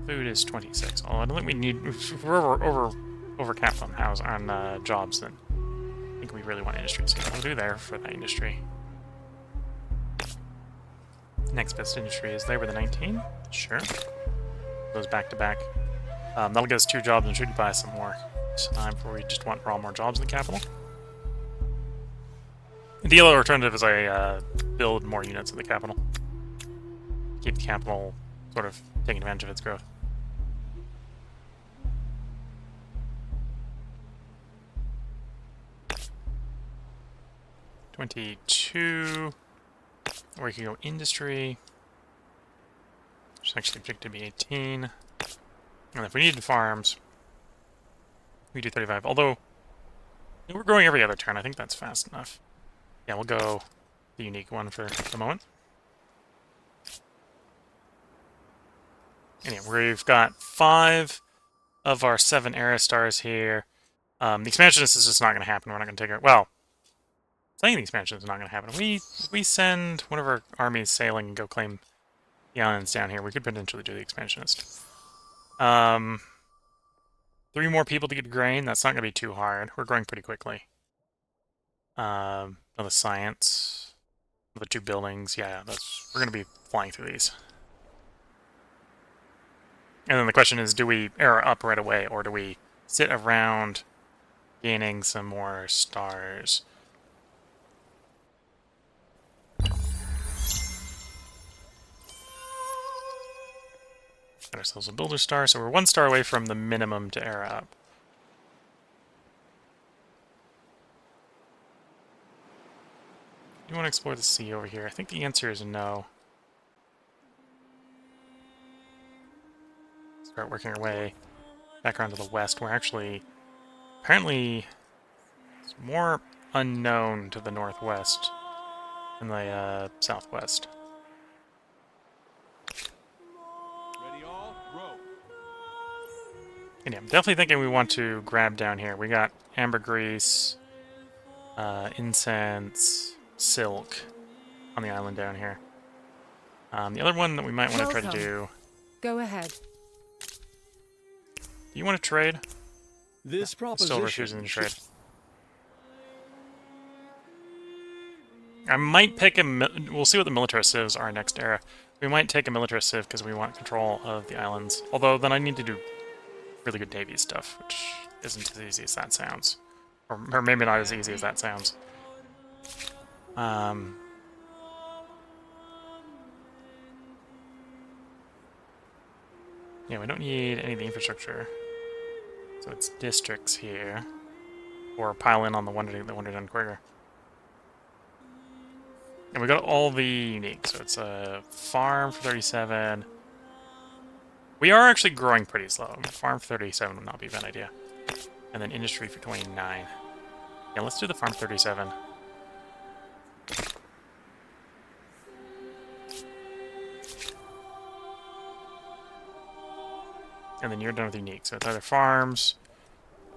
Food is 26. Oh, I don't think we need... If we're over capped on jobs, then I think we really want industry. So we'll do there for that industry. Next best industry is there with a 19. Sure. Goes back to back. That'll get us 2 jobs and should buy some more time before we just want more jobs in the capital. The other alternative is I build more units in the capital. Keep the capital sort of taking advantage of its growth. $22. Or we can go industry. Which is actually projected to be 18. And if we needed farms, we do 35. Although, we're growing every other turn. I think that's fast enough. Yeah, we'll go the unique one for the moment. Anyway, we've got 5 of our 7 era stars here. The expansionist is just not going to happen. We're not going to take it. Well, saying the expansion is not going to happen. We send one of our armies sailing and go claim the islands down here. We could potentially do the expansionist. 3 more people to get grain. That's not going to be too hard. We're growing pretty quickly. Another science. Another 2 buildings. Yeah, we're going to be flying through these. And then the question is, do we era up right away, or do we sit around gaining some more stars? Got ourselves a builder star, so we're 1 star away from the minimum to era up. Do you want to explore the sea over here? I think the answer is no. Start working our way back around to the west. We're actually... Apparently, it's more unknown to the northwest than the southwest. Ready all, row. And yeah, I'm definitely thinking we want to grab down here. We got ambergris, incense, silk on the island down here. The other one that we might want to try to do... Go ahead. Do you want to trade? This proposition... Still refusing to trade. I might pick a... We'll see what the militarist civs are next era. We might take a militarist civ because we want control of the islands. Although then I need to do really good navy stuff, which isn't as easy as that sounds. Or maybe not as easy as that sounds. Yeah, we don't need any of the infrastructure. So it's districts here. Or pile in on the Wonder Done quicker. And we got all the unique. So it's a farm for 37. We are actually growing pretty slow. Farm for 37 would not be a bad idea. And then industry for 29. Yeah, let's do the farm 37. And then you're done with unique. So it's either farms,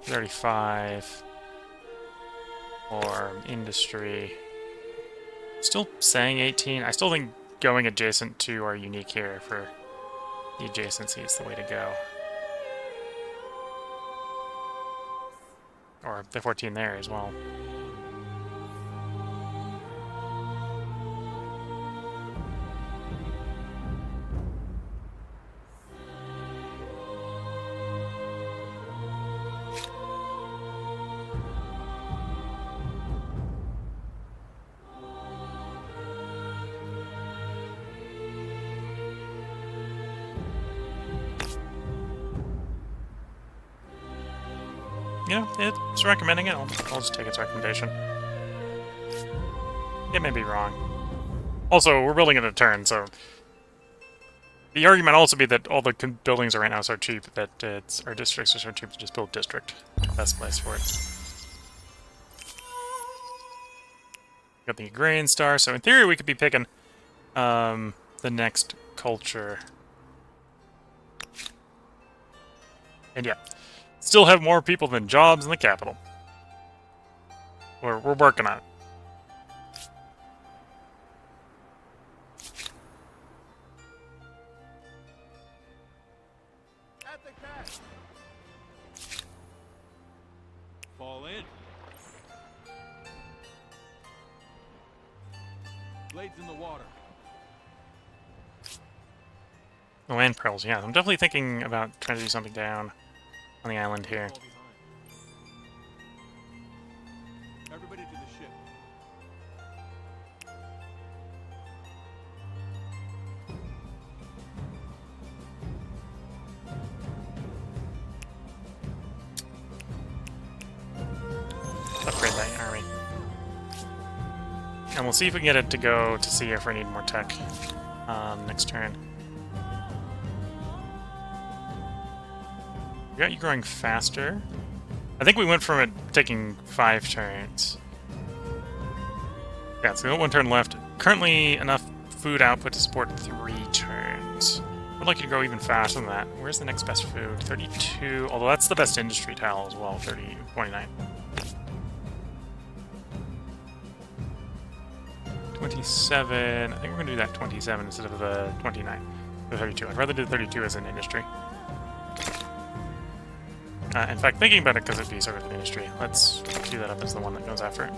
35, or industry. Still saying 18. I still think going adjacent to our unique here for the adjacency is the way to go. Or the 14 there as well. You know, it's recommending it. I'll just take its recommendation. It may be wrong. Also, we're building it a turn, so... The argument also be that all the buildings are right now so cheap that our districts are so cheap to just build district. Best place for it. Got the agrarian star, so in theory we could be picking the next culture. And yeah. Still have more people than jobs in the capital. We're working on it. Fall in. Blades in the water. The land pearls, yeah. I'm definitely thinking about trying to do something down on the island here. Fall behind. Everybody to the ship. Upgrade that army. And we'll see if we can get it to go to see if we need more tech next turn. We got you growing faster. I think we went from it taking 5 turns. Yeah, so we got 1 turn left. Currently enough food output to support 3 turns. I'd like you to go even faster than that. Where's the next best food? 32, although that's the best industry tile as well, 29. 27, I think we're going to do that 27 instead of the 29. The 32. I'd rather do the 32 as an industry. In fact, thinking about it because it'd be sort of an industry, let's do that up as the one that goes after it.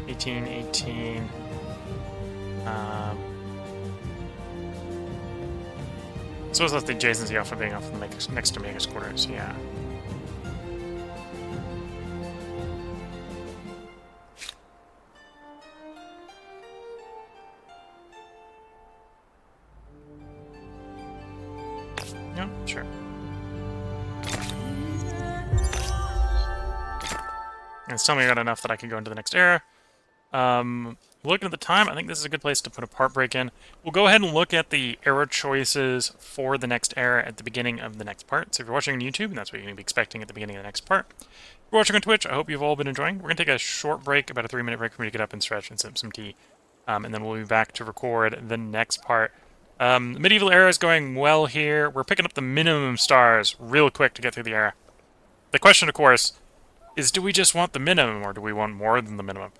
$18. So that's the adjacency off of being off the next to Magus quarters, yeah. Yeah, sure. And it's telling me I got enough that I can go into the next era. Looking at the time, I think this is a good place to put a part break in. We'll go ahead and look at the era choices for the next era at the beginning of the next part. So if you're watching on YouTube, and that's what you're going to be expecting at the beginning of the next part. If you're watching on Twitch, I hope you've all been enjoying. We're going to take a short break, about a 3-minute break for me to get up and stretch and sip some tea. And then we'll be back to record the next part. The medieval era is going well here. We're picking up the minimum stars real quick to get through the era. The question, of course, is do we just want the minimum or do we want more than the minimum?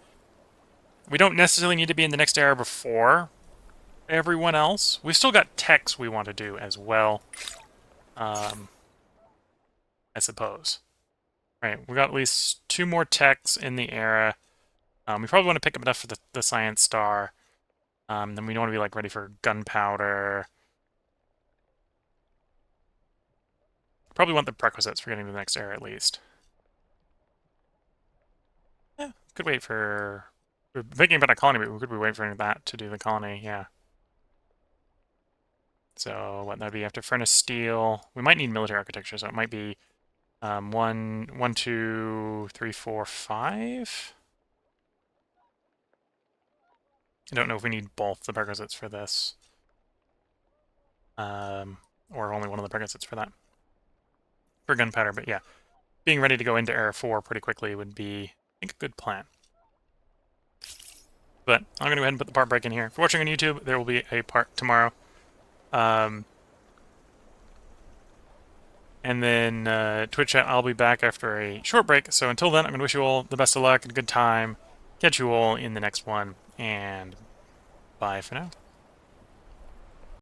We don't necessarily need to be in the next era before everyone else. We've still got techs we want to do as well. I suppose. Right, we got at least 2 more techs in the era. We probably want to pick up enough for the science star. Then we want to be like ready for gunpowder. Probably want the prerequisites for getting to the next era at least. Yeah, could wait for... We're thinking about a colony, but could we wait for that to do the colony? Yeah. So what that'd be after furnace steel. We might need military architecture, so it might be 1, 2, 3, 4, 5. I don't know if we need both the prerequisites for this. Or only one of the prerequisites for that. For gunpowder, but yeah. Being ready to go into Era 4 pretty quickly would be, I think, a good plan. But I'm going to go ahead and put the part break in here. If you're watching on YouTube, there will be a part tomorrow. And then Twitch chat, I'll be back after a short break. So until then, I'm going to wish you all the best of luck and a good time. Catch you all in the next one, and bye for now.